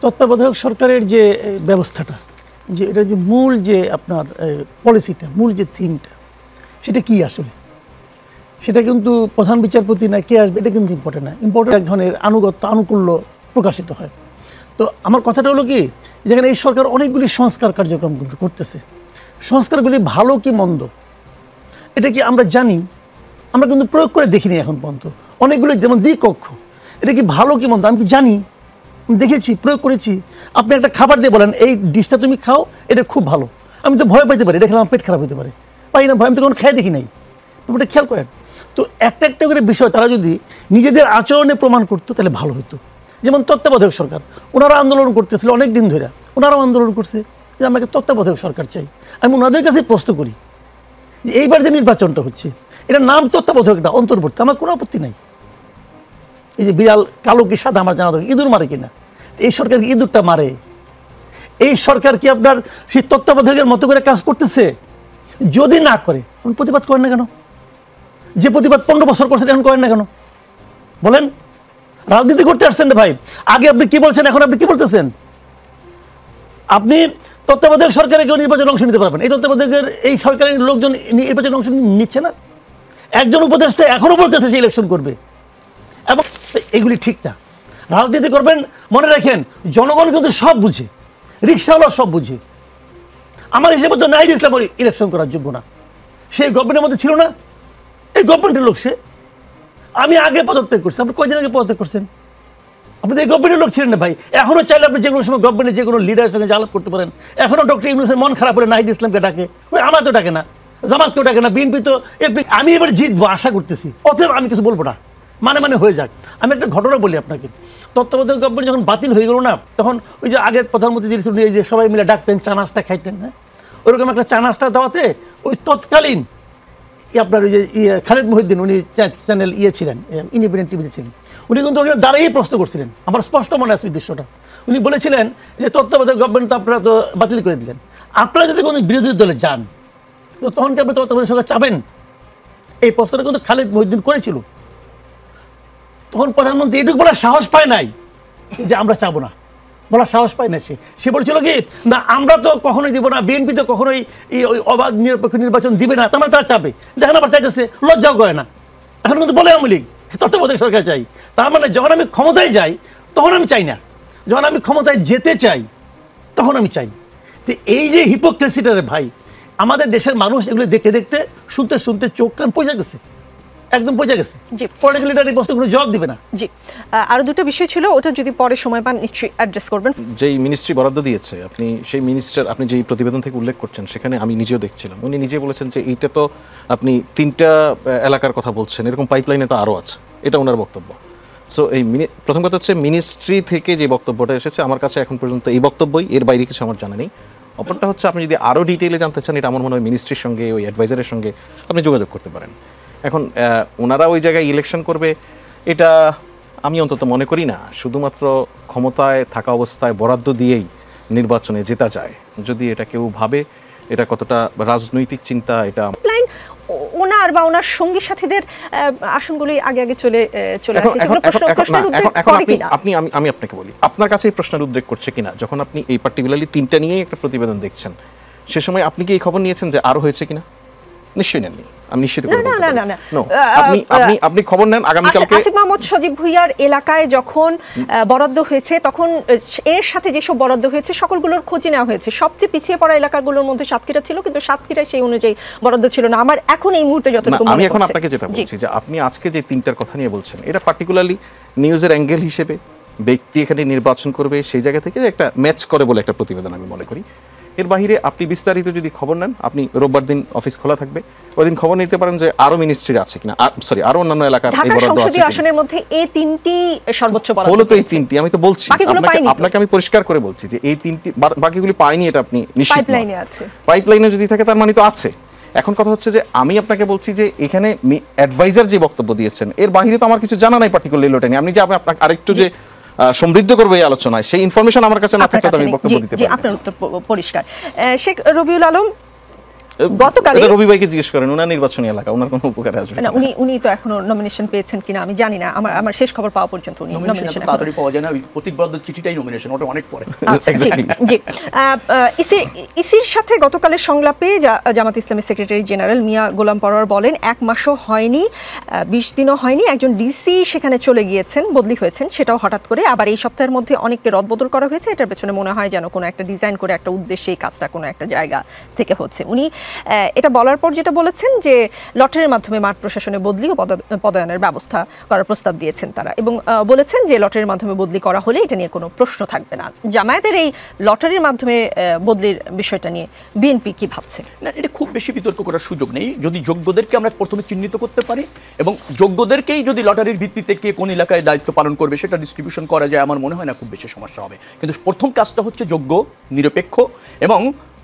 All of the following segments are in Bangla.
তত্ত্বাবধায়ক সরকারের যে ব্যবস্থাটা, যে এটা যে মূল যে আপনার পলিসিটা, মূল যে থিমটা, সেটা কি আসলে? সেটা কিন্তু প্রধান বিচারপতি না কে আসবে এটা কিন্তু ইম্পর্টেন্ট না, ইম্পর্টেন্ট এক ধরনের আনুগত্য আনুকূল্য প্রকাশিত হয়। তো আমার কথাটা হলো কি, যেখানে এই সরকার অনেকগুলি সংস্কার কার্যক্রম কিন্তু করতেছে, সংস্কারগুলি ভালো কি মন্দ এটা কি আমরা জানি? আমরা কিন্তু প্রয়োগ করে দেখিনি এখন পর্যন্ত। অনেকগুলি যেমন দ্বিকক্ষ, এটা কি ভালো কি মন্দ আমি কি জানি? দেখেছি, প্রয়োগ করেছি। আপনি একটা খাবার দিয়ে বলেন এই ডিশটা তুমি খাও, এটা খুব ভালো, আমি তো ভয় পাইতে পারি, এটা খেলে আমার পেট খারাপ হতে পারে, পাই না ভয়, আমি তো কোনো খেয়ে দেখি নাই। এটা খেয়াল করেন তো, একটা একটা করে বিষয় তারা যদি নিজেদের আচরণে প্রমাণ করতো তাহলে ভালো হতো। যেমন তত্ত্বাবধায়ক সরকার, ওনারা আন্দোলন করতেছিল অনেক দিন ধরে, ওনারাও আন্দোলন করছে যে আমাকে তত্ত্বাবধায়ক সরকার চাই। আমি ওনাদের কাছে প্রশ্ন করি যে এইবার যে নির্বাচনটা হচ্ছে এটা নাম তত্ত্বাবধায়ক না অন্তর্বর্তী, আমার কোনো আপত্তি নাই। এই যে বিড়াল কালো কি সাদা আমার জানা দরকার, ইঁদুর মারে কিনা, এই সরকার কি ইঁদুরটা মারে? এই সরকার কি আপনার সেই তত্ত্বাবধায়কের মতো করে কাজ করতেছে? যদি না করে আপনি প্রতিবাদ করেন না কেন? যে প্রতিবাদ 15 বছর করছেন এখন করেন না কেন বলেন? রাজনীতি করতে আসছেন না ভাই, আগে আপনি কি বলছেন এখন আপনি কি বলতেছেন? আপনি তত্ত্বাবধায়ক সরকারে কেউ নির্বাচনে অংশ নিতে পারবেন, এই তত্ত্বাবধায়কের এই সরকারের লোকজন নির্বাচনে অংশ নিচ্ছে না। একজন উপদেষ্টা এখনো বলতেছে সে ইলেকশন করবে, এবং এগুলি ঠিক না। রাজনীতি করবেন মনে রাখেন, জনগণ কিন্তু সব বুঝে, রিক্সাওয়ালা সব বুঝে। আমার হিসেবে তো নাহিদ ইসলাম ইলেকশন করার যোগ্য না, সেই গভর্নমেন্টের মধ্যে ছিল না, এই গভর্নমেন্টের লোক সে। আমি আগে পদত্যাগ করছি, আপনি কয়দিন আগে পদত্যাগ করছেন? আপনি তো এই গভর্নমেন্টের লোক ছিলেন না ভাই। এখনো চাইলে আপনি যে কোনো সময় গভর্নমেন্টের যে কোনো লিডারের সঙ্গে আলাপ করতে পারেন। এখনো ডক্টর ইউনূসের মন খারাপ হলে নাহিদ ইসলামকে ডাকে, ওই আমার তো ডাকে না, জামাতকেও ডাকে না, বিএনপি তো। আমি এবার জিতবো আশা করতেছি, অতএব আমি কিছু বলবো না, মানে হয়ে যাক। আমি একটা ঘটনা বলি আপনাকে, তত্ত্বাবধায়ক গভর্নমেন্ট যখন বাতিল হয়ে গেল না, তখন ওই যে আগের প্রধানমন্ত্রী যিনি যে সবাই মিলে ডাকতেন, চা নাস্তা খাইতেন, হ্যাঁ, ওরকম একটা চা নাস্তা দেওয়াতে ওই তৎকালীন আপনার ওই যে খালেদ মহিউদ্দিন, উনি চ্যানেল ছিলেন, ইন্ডিপেন্ডেন্ট টিভিতে ছিলেন, উনি কিন্তু ওখানে দাঁড়িয়েই প্রশ্ন করছিলেন, আমার স্পষ্ট মনে আছে দৃশ্যটা। উনি বলেছিলেন যে তত্ত্বাবধায়ক গভর্নমেন্ট তো আপনারা তো বাতিল করে দিলেন, আপনারা যদি কোনো বিরোধী দলে যান তো তখন কি আপনি তত্ত্বাবধায়ক সরকার চাবেন? এই প্রশ্নটা কিন্তু খালেদ মহিউদ্দিন করেছিল। তখন প্রধানমন্ত্রী এটুকু বলার সাহস পায় নাই যে আমরা চাবো না, বলার সাহস পায় না। সে বলছিল কি না আমরা তো কখনোই দিব না, বিএনপি তো কখনোই ওই অবাধ নিরপেক্ষ নির্বাচন দিবে না, তার মানে তারা চাবে। দেখেন আবার চাইতেছে, লজ্জাও করে না, এখন কিন্তু বলে আওয়ামী লীগ তত্ত্বাবধায়ক সরকার চাই। তার মানে যখন আমি ক্ষমতায় যাই তখন আমি চাই না, যখন আমি ক্ষমতায় যেতে চাই তখন আমি চাই। তো এই যে হিপোক্রেসিটারে ভাই, আমাদের দেশের মানুষ এগুলো দেখতে দেখতে শুনতে শুনতে চোখ কান পয়সা গেছে, একদম পয়সা গেছে। জি, পলিটিক্যাল লিডার এই প্রশ্নগুলো জবাব দিবে না। জি, আরো দুটো বিষয় ছিল, ওটা যদি পরে সময় পান নিশ্চয়ই অ্যাড্রেস করবেন। যেই মিনিস্ট্রি বরাদ্দ দিয়েছে, আপনি সেই মিনিস্টার, আপনি যেই প্রতিবেদন থেকে উল্লেখ করছেন সেখানে আমি নিজেও দেখছিলাম, উনি নিজে বলেছেন যে এইটা তো আপনি 3টা এলাকার কথা বলছেন, এরকম পাইপলাইনে তো আরও আছে, এটা ওনার বক্তব্য। সো এই প্রথম কথা হচ্ছে মিনিস্ট্রি থেকে যে বক্তব্যটা এসেছে আমার কাছে এখন পর্যন্ত এই বক্তব্যই, এর বাইরে কিছু আমার জানা নেই। অপরটা হচ্ছে আপনি যদি আরও ডিটেইলে জানতে চান, এটা আমার মনে হয় মিনিস্ট্রির সঙ্গে ওই অ্যাডভাইজারের সঙ্গে আপনি যোগাযোগ করতে পারেন। এখন ওনারা ওই জায়গায় ইলেকশন করবে এটা আমি অন্তত মনে করি না। শুধুমাত্র ক্ষমতায় থাকা অবস্থায় বরাদ্দ দিয়েই নির্বাচনে জেতা যায়, যদি এটা কেউ ভাবে এটা কতটা রাজনৈতিক চিন্তা, এটা ওনার বা ওনার সঙ্গী সাথীদের আসনগুলি আগে আগে চলে আসে। আমি আপনাকে বলি, আপনার কাছে এই প্রশ্নের উদ্রেক করছে কিনা, যখন আপনি এই পার্টিকুলারলি 3টা নিয়েই একটা প্রতিবেদন দেখছেন, সে সময় আপনি কি এই খবর নিয়েছেন যে আরো হয়েছে কিনা? নিশ্চয়ই নেননি, আমি নিশ্চিত করে বলতে পারি। আপনি খবর নেন আগামীকালকে আসিফ মাহমুদ সজীব ভুঁইয়ার এলাকায় যখন বরাদ্দ হয়েছে, তখন এর সাথে যেসব বরাদ্দ হয়েছে সকলগুলোর খোঁজ নেওয়া হয়েছে। সবচেয়ে পিছিয়ে পড়া এলাকাগুলোর মধ্যে সাতক্ষীরা ছিল, কিন্তু সাতক্ষীরায় সেই অনুযায়ী বরাদ্দ ছিল না। আমার এখন এই মুহূর্তে যতটুকু আমি এখন আপনাকে যেটা বলছি যে আপনি আজকে যে 3টার কথা নিয়ে বলছেন, এটা পার্টিকুলারলি নিউজের অ্যাঙ্গেল হিসেবে ব্যক্তি এখানে নির্বাচন করবে সেই জায়গা থেকে একটা ম্যাচ করে বলে একটা প্রতিবেদন আমি মনে করি। এর বাইরে আপনি বিস্তারিত যদি খবর নেন, আপনি রোববার দিন অফিস খোলা থাকবে, ওই দিন খবর নিতে পারেন যে আরো মিনিস্ট্রি আছে কিনা, সরি আরো অন্যান্য এলাকার এই বরাদ্দ আছে। সংসদীয় আসনের মধ্যে এই 3টি সর্বোচ্চ বরাদ্দ হলো। তো এই 3টি আমি তো বলছি আপনাকে, আমি পরিষ্কার করে বলছি যে এই 3টি, বাকিগুলি পাইনি, এটা আপনি নিশ্চিত। পাইপলাইনে আছে, পাইপলাইনে যদি থাকে তার মানে তো আছে। এখন কথা হচ্ছে যে আমি আপনাকে বলছি যে এখানে অ্যাডভাইজার যে বক্তব্য দিয়েছেন এর বাইরে তো আমার কিছু জানা নাই পার্টিকুলারলি ওটা নিয়ে। আপনি যে আপনাকে আরেকটু যে সমৃদ্ধ করবে এই আলোচনায়, সেই ইনফরমেশন আমার কাছে না থাকলে আমি বক্তব্য দিতে পারি। আপনার উত্তর পরিষ্কার। শেখ রবিউল আলম, গতকালই রবি ভাইকে জিজ্ঞেস করেন, ওনার নির্বাচনী এলাকা, ওনার কোনো উপকারে আসবে না, উনি তো এখনো নমিনেশন পেয়েছেন কিনা আমি জানি না, আমার শেষ খবর পাওয়া পর্যন্ত উনি নমিনেশন তাড়াতাড়ি পাওয়া যায় না, ওই প্রতীকবদ্ধ চিঠিটাই নমিনেশন, ওটা অনেক পরে। আচ্ছা, জি। ইসির সাথে গতকালের সংলাপে জামাত ইসলামের সেক্রেটারি জেনারেল মিয়া গোলাম পরোয়ার বলেন 1 মাসও হয়নি, 20 দিনও হয়নি, একজন ডিসি সেখানে চলে গিয়েছেন, বদলি হয়েছেন, সেটাও হঠাৎ করে। আবার এই সপ্তাহের মধ্যে অনেককে রদবদল করা হয়েছে, এটার পেছনে মনে হয় যেন কোনো একটা ডিজাইন করে একটা উদ্দেশ্যে এই কাজটা কোনো একটা জায়গা থেকে হচ্ছে। উনি এটা বলার পর যেটা বলেছেন যে লটারির মাধ্যমে মাঠ প্রশাসনে বদলি ও পদায়নের ব্যবস্থা করার প্রস্তাব দিয়েছেন তারা, এবং বলেছেন যে লটারির মাধ্যমে বদলি করা হলে এটা নিয়ে কোনো প্রশ্ন থাকবে না। জামায়াতের এই লটারির মাধ্যমে বদলির বিষয়টা নিয়ে বিএনপি কি ভাবছে? না, এটা খুব বেশি বিতর্ক করার সুযোগ নেই। যদি যোগ্যদেরকে আমরা প্রথমে চিহ্নিত করতে পারি এবং যোগ্যদেরকেই যদি লটারির ভিত্তিতে কে কোন এলাকায় দায়িত্ব পালন করবে সেটা ডিস্ট্রিবিউশন করা যায়, আমার মনে হয় না খুব বেশি সমস্যা হবে। কিন্তু প্রথম কাজটা হচ্ছে যোগ্য, নিরপেক্ষ, এবং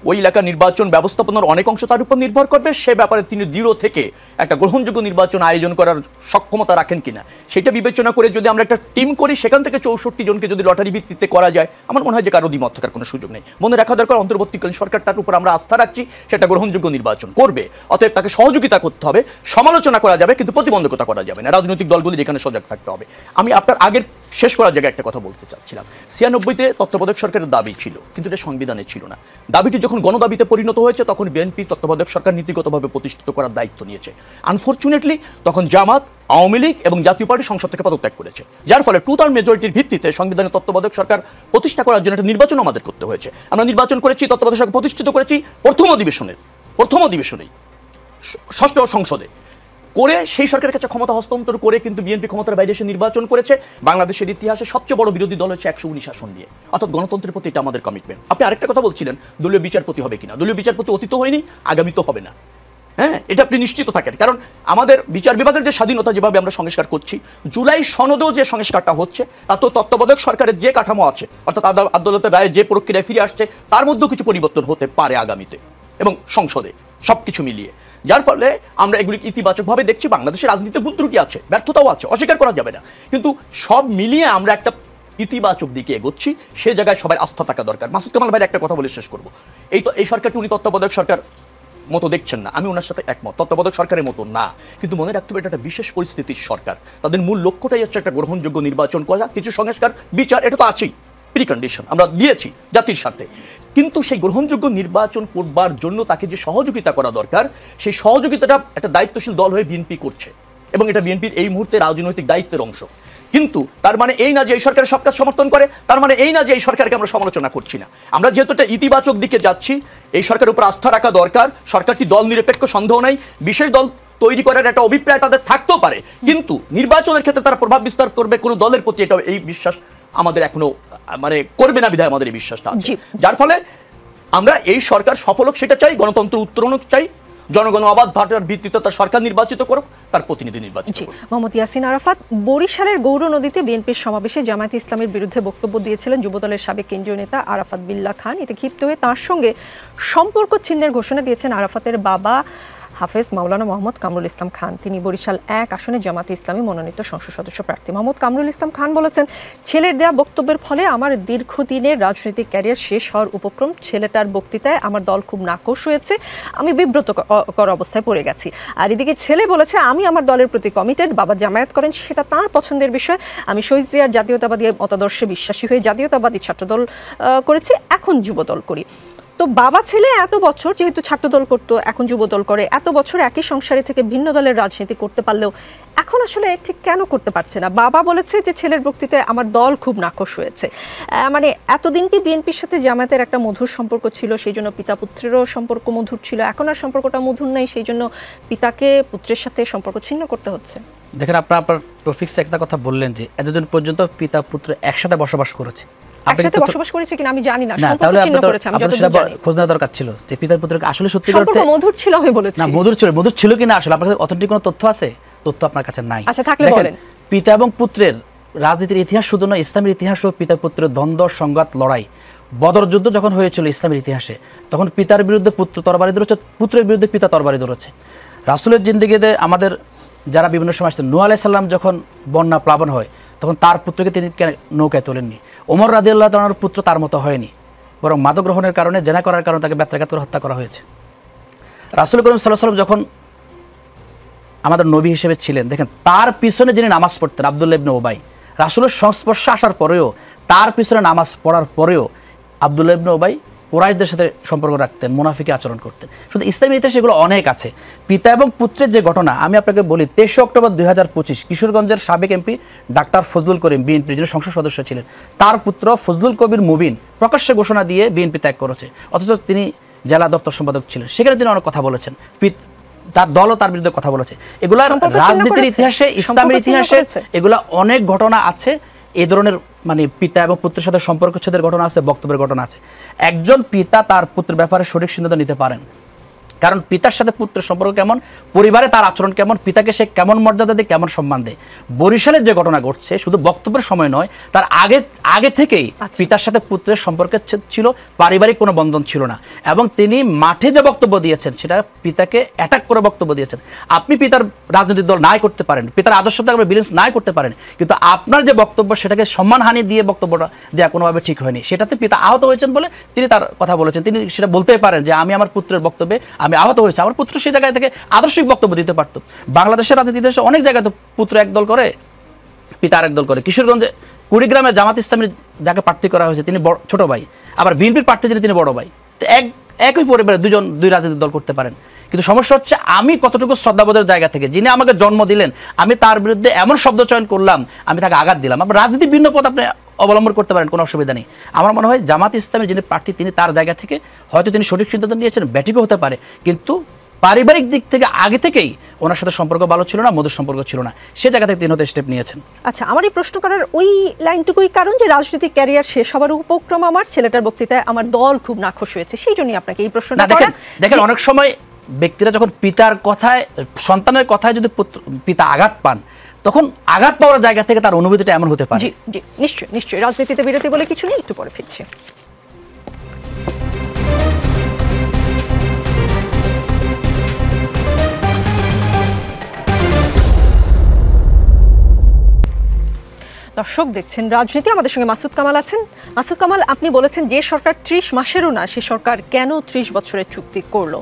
ওই এলাকার নির্বাচন ব্যবস্থাপনার অনেক অংশ তার উপর নির্ভর করবে। সে ব্যাপারে তিনি দৃঢ় থেকে একটা গ্রহণযোগ্য নির্বাচন আয়োজন করার সক্ষমতা রাখেন কিনা সেটা বিবেচনা করে যদি আমরা একটা টিম করি, সেখান থেকে 64 জনকে যদি লটারি ভিত্তিতে করা যায়, আমার মনে হয় যে কারো দ্বিমত থাকার কোনো সুযোগ নেই। মনে রাখা দরকার, অন্তর্বর্তীকালীন সরকারটার উপর আমরা আস্থা রাখছি, সেটা গ্রহণযোগ্য নির্বাচন করবে। অতএব তাকে সহযোগিতা করতে হবে, সমালোচনা করা যাবে কিন্তু প্রতিবন্ধকতা করা যাবে না। রাজনৈতিক দলগুলি এখানে সজাগ থাকতে হবে। আমি আপনার আগের শেষ করার জায়গায় একটা কথা বলতে চাচ্ছিলাম। 96-তে তত্ত্বাবধায়ক সরকারের দাবি ছিল, কিন্তু এটা সংবিধানে ছিল না। দাবিটি যখন গণদাবিতে পরিণত হয়েছে তখন বিএনপি তত্ত্বাবধায়ক সরকার নীতিগতভাবে প্রতিষ্ঠিত করার দায়িত্ব নিয়েছে। আনফরচুনেটলি তখন জামাত, আওয়ামী লীগ এবং জাতীয় পার্টি সংসদ থেকে পদত্যাগ করেছে, যার ফলে 2/3 মেজরিটির ভিত্তিতে সংবিধানের তত্ত্বাবধায়ক সরকার প্রতিষ্ঠা করার জন্য একটা নির্বাচন আমাদের করতে হয়েছে। আমরা নির্বাচন করেছি, তত্ত্বাবধায়ক সরকার প্রতিষ্ঠিত করেছি প্রথম অধিবেশনেই 6ষ্ঠ সংসদে করে সেই সরকারের কাছে ক্ষমতা হস্তান্তর করে কিন্তু বিএনপি ক্ষমতার বাইরে এসে নির্বাচন করেছে। বাংলাদেশের ইতিহাসে সবচেয়ে বড় বিরোধী দল হচ্ছে 119 আসন নিয়ে, অর্থাৎ গণতন্ত্রের প্রতি এটা আমাদের কমিটমেন্ট। আপনি আরেকটা কথা বলছিলেন দলীয় বিচারপতি হবে কিনা। দলীয় বিচারপতি অতীত হয়নি, আগামী তো হবে না। হ্যাঁ, এটা আপনি নিশ্চিত থাকেন, কারণ আমাদের বিচার বিভাগের যে স্বাধীনতা যেভাবে আমরা সংস্কার করছি, জুলাই সনদেও যে সংস্কারটা হচ্ছে তা তো তত্ত্বাবধায়ক সরকারের যে কাঠামো আছে, অর্থাৎ আদালতের রায়ে যে প্রক্রিয়ায় ফিরে আসছে তার মধ্যেও কিছু পরিবর্তন হতে পারে আগামীতে এবং সংসদে, সবকিছু মিলিয়ে। যার ফলে আমরা এগুলি ইতিবাচকভাবে দেখছি। বাংলাদেশের রাজনীতিতে ভুল ত্রুটি আছে, ব্যর্থতাও আছে, অস্বীকার করা যাবে না, কিন্তু সব মিলিয়ে আমরা একটা ইতিবাচক দিকে এগোচ্ছি। সে জায়গায় সবাই আস্থা থাকা দরকার। মাসুদ কামাল ভাইয়ের একটা কথা বলে শেষ করবো। এই সরকারটি উনি তত্ত্বাবধায়ক সরকার মতো দেখছেন না, আমি ওনার সাথে একমত, তত্ত্বাবধায়ক সরকারের মতো না, কিন্তু মনে রাখতে হবে এটা একটা বিশেষ পরিস্থিতির সরকার। তাদের মূল লক্ষ্যটাই হচ্ছে একটা গ্রহণযোগ্য নির্বাচন করা, কিছু সংস্কার, বিচার, এটা তো আছেই, প্রিকন্ডিশন আমরা দিয়েছি জাতির স্বার্থে। কিন্তু সেই গ্রহণযোগ্য নির্বাচন করবার জন্য তাকে যে সহযোগিতা করা দরকার, সেই সহযোগিতাটা একটা দায়িত্বশীল দল হয়ে বিএনপি করছে, এবং এটা বিএনপির এই মুহূর্তে রাজনৈতিক দায়িত্বের অংশ। কিন্তু তার মানে এই না যে এই সরকারের সব কাজ সমর্থন করে, তার মানে এই না যে এই সরকারকে আমরা সমালোচনা করছি না। আমরা যেহেতু একটা ইতিবাচক দিকে যাচ্ছি, এই সরকারের উপর আস্থা রাখা দরকার। সরকারটি দল নিরপেক্ষ, সন্দেহ নাই, বিশেষ দল তৈরি করার একটা অভিপ্রায় তাদের থাকতেও পারে, কিন্তু নির্বাচনের ক্ষেত্রে তারা প্রভাব বিস্তার করবে কোনো দলের প্রতি, এটা এই বিশ্বাস আমাদের এখনো করবে না, বিধায় আমাদের এই বিশ্বাসটা আছে। যার ফলে আমরা এই সরকার সফল হোক সেটা চাই, গণতন্ত্র উত্তরণ চাই, জনগণ অবাধ ভোটের ভিত্তিতে তার সরকার নির্বাচিত করুক, তার প্রতিনিধি নির্বাচিত করুক। মোহাম্মদ ইয়াসিন আরাফাত, বরিশালের গৌর নদীতে বিএনপির সমাবেশে জামায়াতে ইসলামের বিরুদ্ধে বক্তব্য দিয়েছিলেন যুবদলের সাবেক কেন্দ্রীয় নেতা আরাফাত বিল্লাহ খান। এতে ক্ষিপ্ত হয়ে তার সঙ্গে সম্পর্ক ছিন্নের ঘোষণা দিয়েছেন আরাফাতের বাবা হাফেজ মাওলানা মোহাম্মদ কামরুল ইসলাম খান। তিনি বরিশাল 1 আসনে জামাতে ইসলামী মনোনীত সংসদ সদস্য প্রার্থী। মোহাম্মদ কামরুল ইসলাম খান বলেছেন, ছেলের দেয়া বক্তব্যের ফলে আমার দীর্ঘদিনের রাজনৈতিক ক্যারিয়ার শেষ হওয়ার উপক্রম। ছেলেটার বক্তৃতায় আমার দল খুব নাকশ হয়েছে, আমি বিব্রতকর অবস্থায় পড়ে গেছি। আর এদিকে ছেলে বলেছে, আমি আমার দলের প্রতি কমিটেড, বাবা জামায়াত করেন সেটা তার পছন্দের বিষয়, আমি শহীদ জিয়ার জাতীয়তাবাদী মতাদর্শে বিশ্বাসী হয়ে জাতীয়তাবাদী ছাত্রদল করেছি, এখন যুবদল করি। তো বাবা ছেলে এত বছর যেহেতু ছাত্রদল করতো, এখন যুবদল করে, এত বছর একই সংসারে থেকে ভিন্ন দলের রাজনীতি করতে পারলেও এখন আসলে ঠিক কেন করতে পারছে না? বাবা বলেছে যে ছেলের বক্তৃতায় আমার দল খুব নাকশ হয়েছে। মানে এতদিন কি বিএনপির সাথে জামায়াতের একটা মধুর সম্পর্ক ছিল, সেই জন্য পিতা পুত্রেরও সম্পর্ক মধুর ছিল, এখন আর সম্পর্কটা মধুর নাই, সেই জন্য পিতাকে পুত্রের সাথে সম্পর্ক ছিন্ন করতে হচ্ছে? দেখেন, আপনার টপিকসে একটা কথা বললেন যে এতদিন পর্যন্ত পিতা পুত্র একসাথে বসবাস করেছে, একসাথে বসবাস করেছে কিনা আমি জানি না, তাহলে সম্পর্ক ছিন্ন করেছে আমি যতদূর জানি। খোঁজ নেওয়া দরকার ছিল যে পিতার পুত্রকে আসলে সত্যি সম্পর্ক মধুর ছিল, আমি বলেছি না মধুর ছিল কিনা, আসলে আপনার কাছে অথেন্টিক কোনো তথ্য আছে? তথ্য আপনার কাছে নাই। আচ্ছা, থাকলে বলেন। পিতা এবং পুত্রের রাজনীতির ইতিহাস শুধু নয়, ইসলামের ইতিহাসও পিতা পুত্রের দ্বন্দ্ব, সংঘাত, লড়াই। বদর যুদ্ধ যখন হয়েছিল ইসলামের ইতিহাসে, তখন পিতার বিরুদ্ধে পুত্র তরবারি ধরেছে, পুত্রের বিরুদ্ধে পিতা তরবারি ধরেছে। রাসূলের জিন্দেগিতে আমাদের যারা বিভিন্ন সময় আসতেন, নূহ আলাইহিস সালাম যখন বন্যা প্লাবন হয় তখন তার পুত্রকে তিনি নৌকায় তোলেননি। ওমর রাদিয়াল্লাহু তাআলার পুত্র তার মতো হয়নি, বরং মাদক গ্রহণের কারণে, জেনা করার কারণে তাকে বেত্রাঘাত করে হত্যা করা হয়েছে। রাসূল করিম সাল্লাল্লাহু আলাইহি ওয়াসাল্লাম যখন আমাদের নবী হিসেবে ছিলেন, দেখেন তার পিছনে যিনি নামাজ পড়তেন আব্দুল্লাহ ইবনে উবাই, রাসূলের সংস্পর্শে আসার পরেও, তার পিছনে নামাজ পড়ার পরেও আব্দুল্লাহ ইবনে উবাই কুরাইশদের সাথে সম্পর্ক রাখতেন, মুনাফিকি আচরণ করতেন। শুধু ইসলামী ইতিহাসে এগুলো অনেক আছে। পিতা এবং পুত্রের যে ঘটনা, আমি আপনাকে বলি 23 অক্টোবর 2025 কিশোরগঞ্জের সাবেক এমপি ডাক্তার ফজলুল করিম, বিএনপির যিনি সংসদ সদস্য ছিলেন, তার পুত্র ফজলুল কবির মুবিন প্রকাশ্যে ঘোষণা দিয়ে বিএনপি ত্যাগ করেছে, অথচ তিনি জেলা দপ্তর সম্পাদক ছিলেন। সেখানে তিনি অনেক কথা বলেছেন, তার দলও তার বিরুদ্ধে কথা বলেছে। এগুলা রাজনীতির ইতিহাসে, ইসলামের ইতিহাসে এগুলা অনেক ঘটনা আছে। এই ধরনের মানে পিতা এবং পুত্রের সাথে সম্পর্কচ্ছেদের ঘটনা আছে, বক্তব্যের ঘটনা আছে। একজন পিতা তার পুত্রের ব্যাপারে সঠিক সিদ্ধান্ত নিতে পারেন, কারণ পিতার সাথে পুত্রের সম্পর্ক কেমন, পরিবারে তার আচরণ কেমন, পিতাকে সে কেমন মর্যাদা দেয়, কেমন সম্মান দেয়। বরিশালের যে ঘটনা ঘটছে শুধু বক্তব্যের সময় নয়, তার আগে থেকেই পিতার সাথে পুত্রের সম্পর্কের ছিল, পারিবারিক কোনো বন্ধন ছিল না। এবং তিনি মাঠে যে বক্তব্য দিয়েছেন সেটা পিতাকে অ্যাটাক করে বক্তব্য দিয়েছেন। আপনি পিতার রাজনৈতিক দল নাই করতে পারেন, পিতার আদর্শটা আপনি বিলেন্স নাই করতে পারেন, কিন্তু আপনার যে বক্তব্য সেটাকে সম্মানহানি দিয়ে বক্তব্যটা দেওয়া কোনোভাবে ঠিক হয়নি। সেটাতে পিতা আহত হয়েছেন বলে তিনি তার কথা বলেছেন। তিনি সেটা বলতেই পারেন যে আমি আমার পুত্রের বক্তব্যে আমি আহত হয়েছে, আমার পুত্র সেই জায়গায় থেকে আদর্শিক বক্তব্য দিতে পারত। বাংলাদেশের রাজনীতিতে অনেক জায়গায় তো পুত্র এক দল করে, পিতা আরেক দল করে। কিশোরগঞ্জে কুড়িগ্রামে জামাত ইসলামীর যাকে প্রার্থী করা হয়েছে তিনি ছোট ভাই, আবার বিএনপির প্রার্থী যিনি তিনি বড় ভাই। তো একই পরিবারে দুই রাজনৈতিক দল করতে পারেন। কিন্তু সমস্যা হচ্ছে আমি কতটুকু শ্রদ্ধাবোধের জায়গা থেকে, যিনি আমাকে জন্ম দিলেন, আমি তার বিরুদ্ধে এমন শব্দ চয়ন করলাম, আমি তাকে আঘাত দিলাম। আবার রাজনীতি ভিন্ন পথ আপনি অবলম্বন করতে পারেন, কোনো অসুবিধা নেই। আমার মনে হয় জামাত ইসলামের যিনি প্রার্থী তিনি তার জায়গা থেকে হয়তো তিনি সঠিক সিদ্ধান্ত নিয়েছেন, ব্যাটিকও হতে পারে, কিন্তু পারিবারিক দিক থেকে আগে থেকেই ওনার সাথে সম্পর্ক ভালো ছিল না, মধুর সম্পর্ক ছিল না, সে জায়গা থেকে তিনি হতে স্টেপ নিয়েছেন। আচ্ছা, আমার এই প্রশ্ন করার ওই লাইনটুকুই কারণ যে রাজনৈতিক ক্যারিয়ার শেষ হবার উপক্রম আমার ছেলেটার বক্তৃতায় আমার দল খুব নাখোশ হয়েছে, সেই জন্যই আপনাকে এই প্রশ্নটা করা। দেখেন অনেক সময় ব্যক্তিরা যখন পিতার কথায়, সন্তানের কথায় যদি পিতা আঘাত পান, তখন আঘাত পাওয়ার জায়গা থেকে তার অনুভূতিটা এমন হতে পারে। জি জি, নিশ্চয়ই রাজনীতিতে বিরতি বলে কিছু নেই, একটু পরে ফিরছি। দর্শক দেখছেন রাজনীতি, আমাদের সঙ্গে মাসুদ কামাল আছেন। মাসুদ কামাল, আপনি বলেছেন যে সরকার 30 মাসেরও না, সে সরকার কেন 30 বছরের চুক্তি করলো।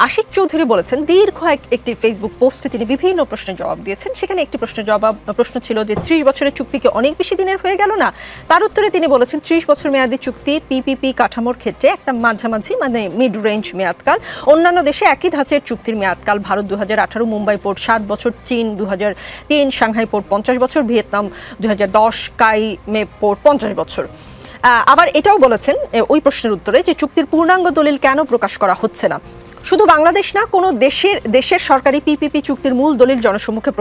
আশিক চৌধুরী বলেছেন, দীর্ঘ একটি ফেসবুক পোস্টে তিনি বিভিন্ন প্রশ্নের জবাব দিয়েছেন। সেখানে একটি প্রশ্ন ছিল যে 30 বছরের চুক্তি কি অনেক বেশি দিনের হয়ে গেল না? তার উত্তরে তিনি বলেছেন 30 বছর মেয়াদী চুক্তি পিপিপি কাঠামোর ক্ষেত্রে একটা মাঝামাঝি মানে মিড রেঞ্জ মেয়াদকাল। অন্যান্য দেশে একই ধাঁচের চুক্তির মেয়াদকাল, ভারত 2018, মুম্বাই পোর্ট 7 বছর, চীন 2003, সাংহাই পোর্ট 50 বছর, ভিয়েতনাম 2010, কাই মে পোর্ট 50 বছর। আবার এটাও বলেছেন ওই প্রশ্নের উত্তরে যে চুক্তির পূর্ণাঙ্গ দলিল কেন প্রকাশ করা হচ্ছে না। শুধু বাংলাদেশ না, কোনো দেশের সরকারি পিপিপি চুক্তির মূল দলিল জনসম্মুখে